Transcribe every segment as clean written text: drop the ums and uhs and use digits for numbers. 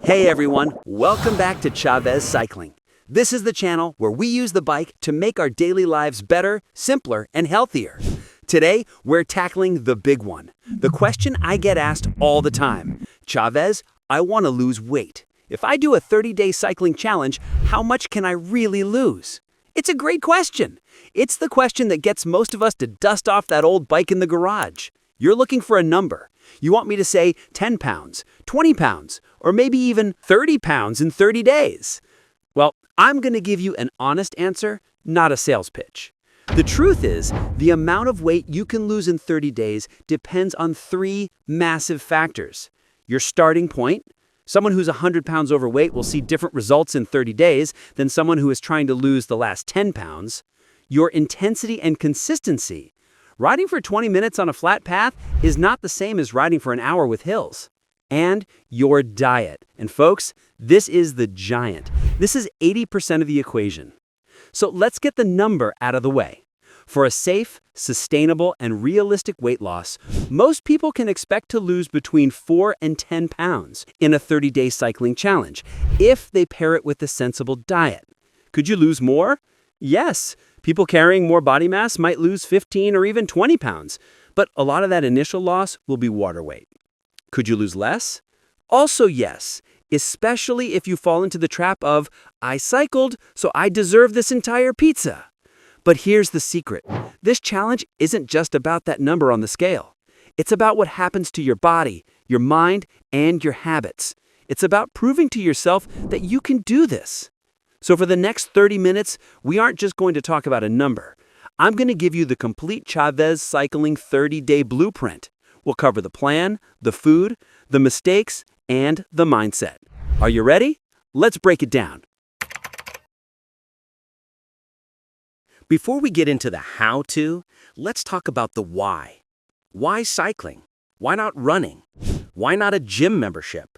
Hey everyone, welcome back to Chavez Cycling. This is the channel where we use the bike to make our daily lives better, simpler, and healthier. Today, we're tackling the big one. The question I get asked all the time. Chavez, I want to lose weight. If I do a 30-day cycling challenge, how much can I really lose? It's a great question. It's the question that gets most of us to dust off that old bike in the garage. You're looking for a number. You want me to say 10 pounds, 20 pounds, or maybe even 30 pounds in 30 days. Well, I'm going to give you an honest answer, not a sales pitch. The truth is, the amount of weight you can lose in 30 days depends on three massive factors. Your starting point. Someone who's 100 pounds overweight will see different results in 30 days than someone who is trying to lose the last 10 pounds. Your intensity and consistency. Riding for 20 minutes on a flat path is not the same as riding for an hour with hills. And your diet. And folks, this is the giant. This is 80% of the equation. So let's get the number out of the way. For a safe, sustainable, and realistic weight loss, most people can expect to lose between 4 and 10 pounds in a 30-day cycling challenge, if they pair it with a sensible diet. Could you lose more? Yes. People carrying more body mass might lose 15 or even 20 pounds, but a lot of that initial loss will be water weight. Could you lose less? Also yes, especially if you fall into the trap of, I cycled, so I deserve this entire pizza. But here's the secret. This challenge isn't just about that number on the scale. It's about what happens to your body, your mind, and your habits. It's about proving to yourself that you can do this. So for the next 30 minutes, we aren't just going to talk about a number. I'm going to give you the complete Chavez Cycling 30-day blueprint. We'll cover the plan, the food, the mistakes, and the mindset. Are you ready? Let's break it down. Before we get into the how-to, let's talk about the why. Why cycling? Why not running? Why not a gym membership?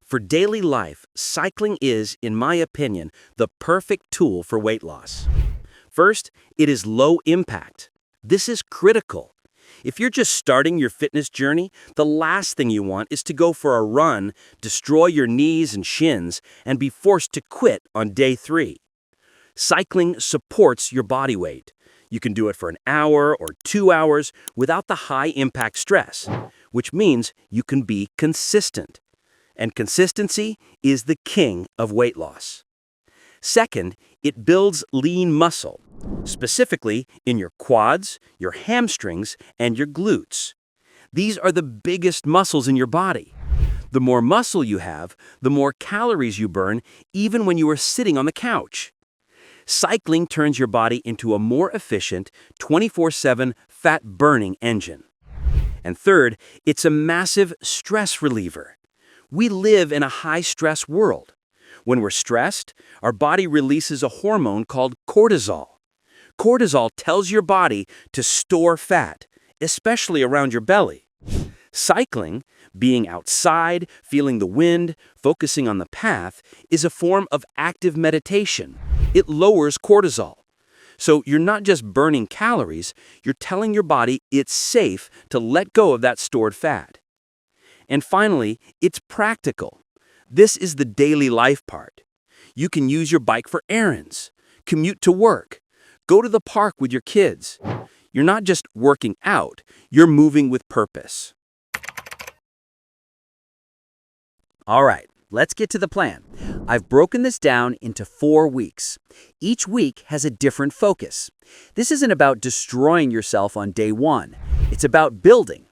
For daily life, cycling is, in my opinion, the perfect tool for weight loss. First, it is low impact. This is critical. If you're just starting your fitness journey, the last thing you want is to go for a run, destroy your knees and shins, and be forced to quit on day 3. Cycling supports your body weight. You can do it for an hour or 2 hours without the high-impact stress, which means you can be consistent. And consistency is the king of weight loss. Second, it builds lean muscle, specifically in your quads, your hamstrings, and your glutes. These are the biggest muscles in your body. The more muscle you have, the more calories you burn, even when you are sitting on the couch. Cycling turns your body into a more efficient, 24/7 fat-burning engine. And third, it's a massive stress reliever. We live in a high-stress world. When we're stressed, our body releases a hormone called cortisol. Cortisol tells your body to store fat, especially around your belly. Cycling, being outside, feeling the wind, focusing on the path, is a form of active meditation. It lowers cortisol. So you're not just burning calories, you're telling your body it's safe to let go of that stored fat. And finally, it's practical. This is the daily life part. You can use your bike for errands, commute to work, go to the park with your kids. You're not just working out, you're moving with purpose. All right, let's get to the plan. I've broken this down into 4 weeks. Each week has a different focus. This isn't about destroying yourself on day 1. It's about building.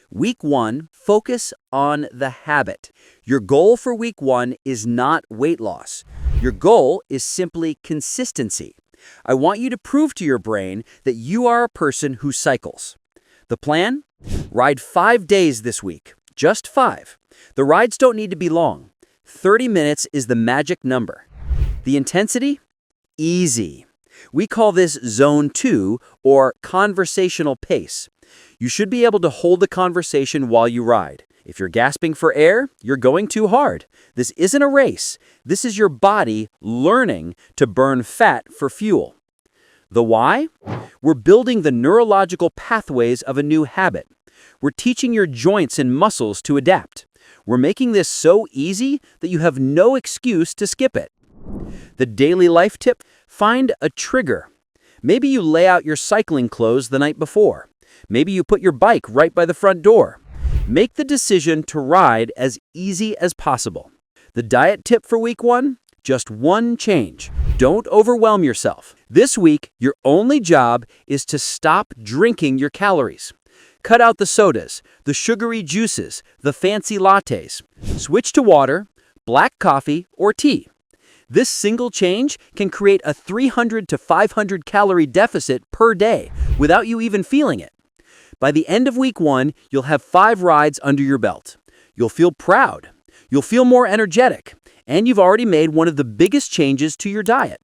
Week 1, focus on the habit. Your goal for week 1 is not weight loss. Your goal is simply consistency. I want you to prove to your brain that you are a person who cycles. The plan? Ride 5 days this week. Just 5. The rides don't need to be long. 30 minutes is the magic number. The intensity? Easy. We call this Zone 2 or conversational pace. You should be able to hold the conversation while you ride. If you're gasping for air, you're going too hard. This isn't a race. This is your body learning to burn fat for fuel. The why? We're building the neurological pathways of a new habit. We're teaching your joints and muscles to adapt. We're making this so easy that you have no excuse to skip it. The daily life tip: find a trigger. Maybe you lay out your cycling clothes the night before. Maybe you put your bike right by the front door. Make the decision to ride as easy as possible. The diet tip for week 1? Just one change. Don't overwhelm yourself. This week, your only job is to stop drinking your calories. Cut out the sodas, the sugary juices, the fancy lattes. Switch to water, black coffee, or tea. This single change can create a 300 to 500 calorie deficit per day without you even feeling it. By the end of week 1, you'll have 5 rides under your belt. You'll feel proud. You'll feel more energetic. And you've already made one of the biggest changes to your diet.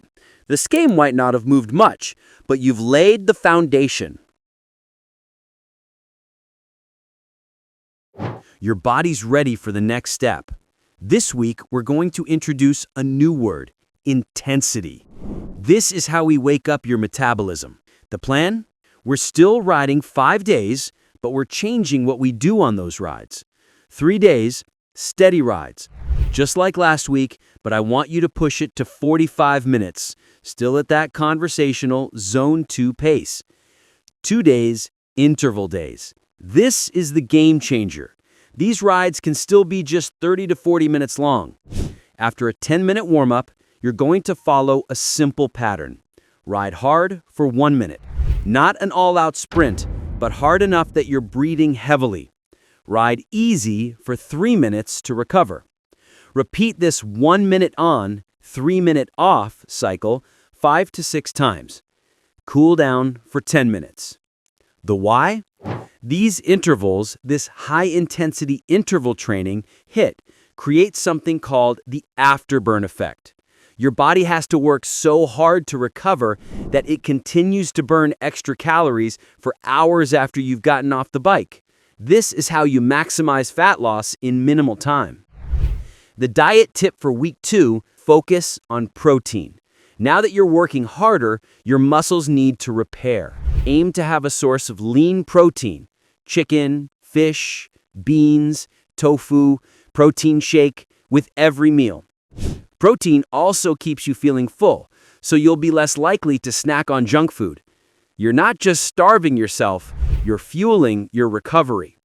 The scale might not have moved much, but you've laid the foundation. Your body's ready for the next step. This week, we're going to introduce a new word: intensity. This is how we wake up your metabolism. The plan? We're still riding 5 days, but we're changing what we do on those rides. 3 days, steady rides. Just like last week, but I want you to push it to 45 minutes, still at that conversational zone 2 pace. 2 days, interval days. This is the game changer. These rides can still be just 30 to 40 minutes long. After a 10-minute warm-up, you're going to follow a simple pattern. Ride hard for 1 minute. Not an all-out sprint, but hard enough that you're breathing heavily. Ride easy for 3 minutes to recover. Repeat this 1 minute on, 3 minute off cycle 5 to 6 times. Cool down for 10 minutes. The why? These intervals, this high-intensity interval training creates something called the afterburn effect. Your body has to work so hard to recover that it continues to burn extra calories for hours after you've gotten off the bike. This is how you maximize fat loss in minimal time. The diet tip for week 2: focus on protein. Now that you're working harder, your muscles need to repair. Aim to have a source of lean protein: chicken, fish, beans, tofu, protein shake with every meal. Protein also keeps you feeling full, so you'll be less likely to snack on junk food. You're not just starving yourself, you're fueling your recovery.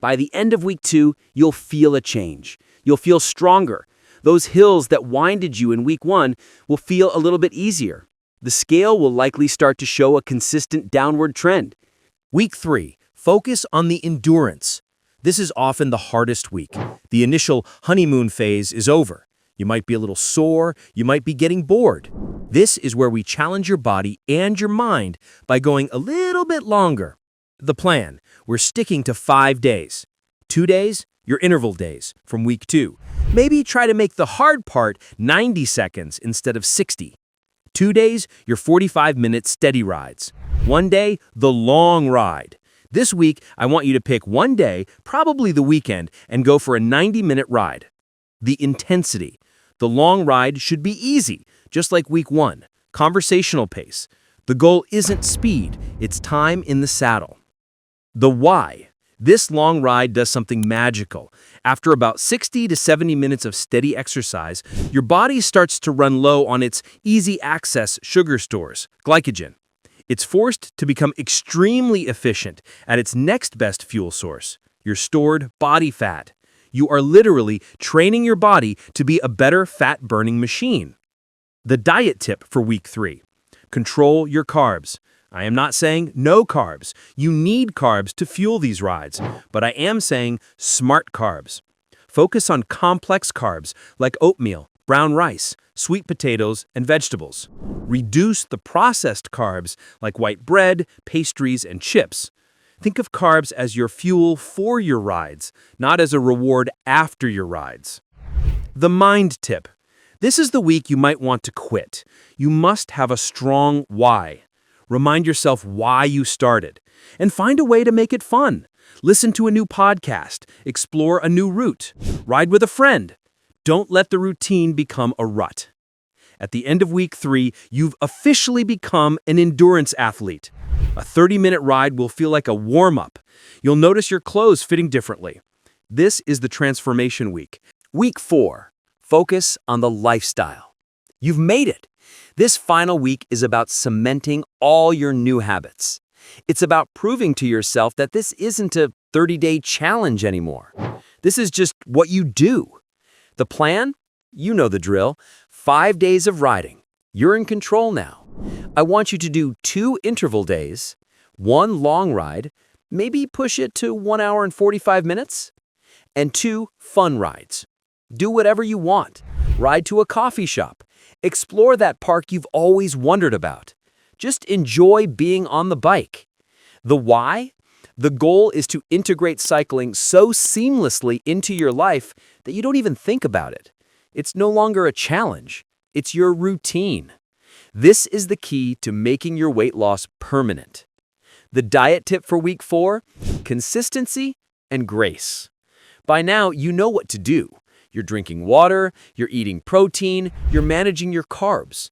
By the end of week 2, you'll feel a change. You'll feel stronger. Those hills that winded you in week 1 will feel a little bit easier. The scale will likely start to show a consistent downward trend. Week 3, focus on the endurance. This is often the hardest week. The initial honeymoon phase is over. You might be a little sore, you might be getting bored. This is where we challenge your body and your mind by going a little bit longer. The plan: we're sticking to 5 days. 2 days, your interval days from week 2. Maybe try to make the hard part 90 seconds instead of 60. 2 days, your 45-minute steady rides. 1 day, the long ride. This week, I want you to pick 1 day, probably the weekend, and go for a 90-minute ride. The intensity. The long ride should be easy, just like week 1. Conversational pace. The goal isn't speed, it's time in the saddle. The why. This long ride does something magical. After about 60 to 70 minutes of steady exercise, your body starts to run low on its easy-access sugar stores, glycogen. It's forced to become extremely efficient at its next best fuel source, your stored body fat. You are literally training your body to be a better fat-burning machine. The diet tip for week 3. Control your carbs. I am not saying no carbs. You need carbs to fuel these rides, but I am saying smart carbs. Focus on complex carbs like oatmeal, brown rice, sweet potatoes, and vegetables. Reduce the processed carbs like white bread, pastries, and chips. Think of carbs as your fuel for your rides, not as a reward after your rides. The mind tip. This is the week you might want to quit. You must have a strong why. Remind yourself why you started, and find a way to make it fun. Listen to a new podcast, explore a new route, ride with a friend. Don't let the routine become a rut. At the end of week 3, you've officially become an endurance athlete. A 30-minute ride will feel like a warm-up. You'll notice your clothes fitting differently. This is the transformation week. Week 4, focus on the lifestyle. You've made it. This final week is about cementing all your new habits. It's about proving to yourself that this isn't a 30-day challenge anymore. This is just what you do. The plan? You know the drill. 5 days of riding. You're in control now. I want you to do 2 interval days, 1 long ride, maybe push it to 1 hour and 45 minutes, and 2 fun rides. Do whatever you want. Ride to a coffee shop. Explore that park you've always wondered about. Just enjoy being on the bike. The why? The goal is to integrate cycling so seamlessly into your life that you don't even think about it. It's no longer a challenge. It's your routine. This is the key to making your weight loss permanent. The diet tip for week 4? Consistency and grace. By now, you know what to do. You're drinking water, you're eating protein, you're managing your carbs.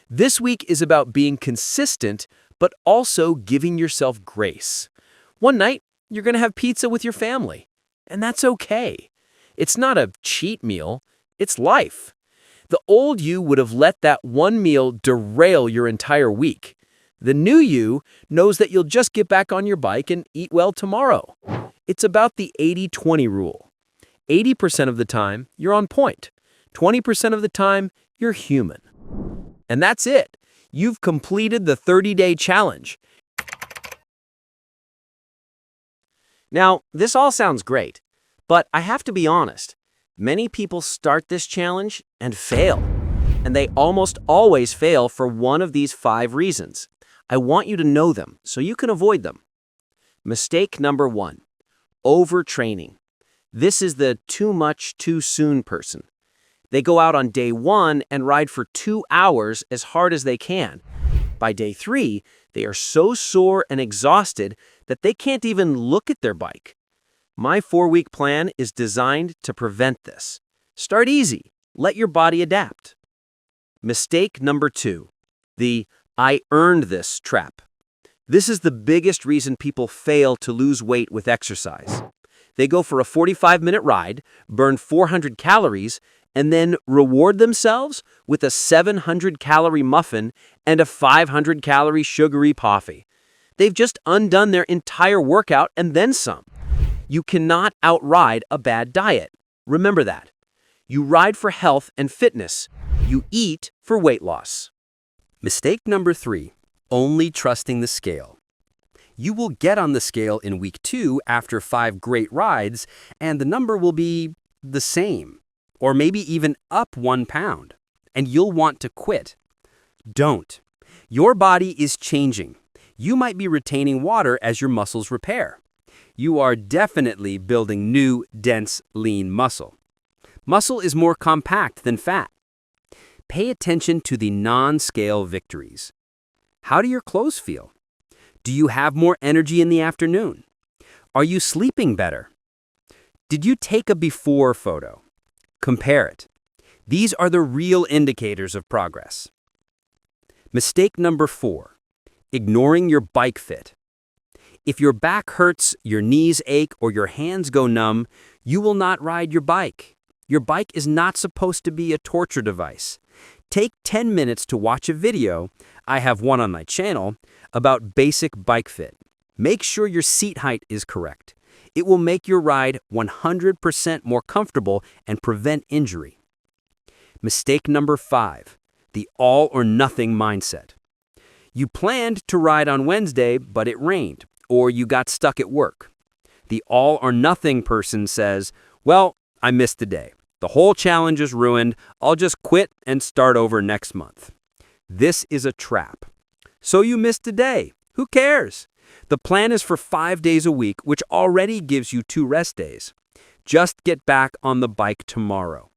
This week is about being consistent, but also giving yourself grace. One night, you're going to have pizza with your family, and that's okay. It's not a cheat meal, it's life. The old you would have let that one meal derail your entire week. The new you knows that you'll just get back on your bike and eat well tomorrow. It's about the 80-20 rule. 80% of the time, you're on point. 20% of the time, you're human. And that's it. You've completed the 30-day challenge. Now, this all sounds great, but I have to be honest. Many people start this challenge and fail. And they almost always fail for one of these 5 reasons. I want you to know them so you can avoid them. Mistake number 1, overtraining. This is the too much, too soon person. They go out on day 1 and ride for 2 hours as hard as they can. By day 3, they are so sore and exhausted that they can't even look at their bike. My 4-week plan is designed to prevent this. Start easy. Let your body adapt. Mistake number 2, the I earned this trap. This is the biggest reason people fail to lose weight with exercise. They go for a 45-minute ride, burn 400 calories, and then reward themselves with a 700-calorie muffin and a 500-calorie sugary coffee. They've just undone their entire workout and then some. You cannot outride a bad diet. Remember that. You ride for health and fitness. You eat for weight loss. Mistake number 3, only trusting the scale. You will get on the scale in week 2 after 5 great rides, and the number will be the same, or maybe even up 1 pound, and you'll want to quit. Don't. Your body is changing. You might be retaining water as your muscles repair. You are definitely building new, dense, lean muscle. Muscle is more compact than fat. Pay attention to the non-scale victories. How do your clothes feel? Do you have more energy in the afternoon? Are you sleeping better? Did you take a before photo? Compare it. These are the real indicators of progress. Mistake number 4, ignoring your bike fit. If your back hurts, your knees ache, or your hands go numb, you will not ride your bike. Your bike is not supposed to be a torture device. Take 10 minutes to watch a video, I have one on my channel, about basic bike fit. Make sure your seat height is correct. It will make your ride 100% more comfortable and prevent injury. Mistake number 5, the all or nothing mindset. You planned to ride on Wednesday, but it rained, or you got stuck at work. The all or nothing person says, well, I missed a day. The whole challenge is ruined. I'll just quit and start over next month. This is a trap. So you missed a day. Who cares? The plan is for 5 days a week, which already gives you 2 rest days. Just get back on the bike tomorrow.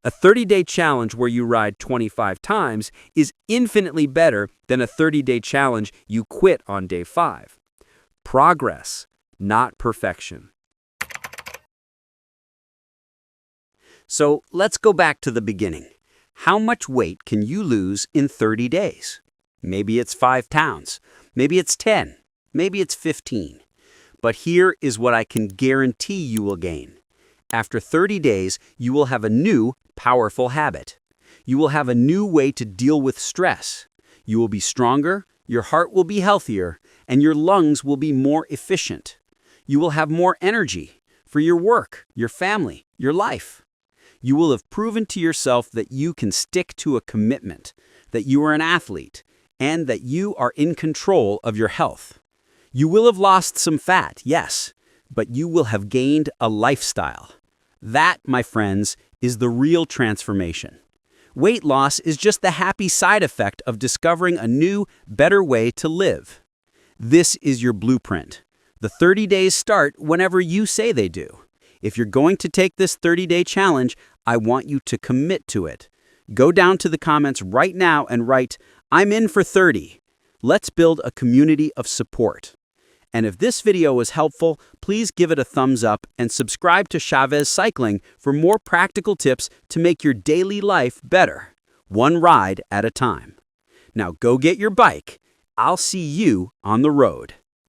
A 30-day challenge where you ride 25 times is infinitely better than a 30-day challenge you quit on day 5. Progress, not perfection. So let's go back to the beginning. How much weight can you lose in 30 days? Maybe it's 5 pounds. Maybe it's 10. Maybe it's 15. But here is what I can guarantee you will gain. After 30 days, you will have a new, powerful habit. You will have a new way to deal with stress. You will be stronger, your heart will be healthier, and your lungs will be more efficient. You will have more energy for your work, your family, your life. You will have proven to yourself that you can stick to a commitment, that you are an athlete, and that you are in control of your health. You will have lost some fat, yes, but you will have gained a lifestyle. That, my friends, is the real transformation. Weight loss is just the happy side effect of discovering a new, better way to live. This is your blueprint. The 30 days start whenever you say they do. If you're going to take this 30-day challenge, I want you to commit to it. Go down to the comments right now and write, "I'm in for 30." Let's build a community of support. And if this video was helpful, please give it a thumbs up and subscribe to Chavez Cycling for more practical tips to make your daily life better, one ride at a time. Now go get your bike. I'll see you on the road.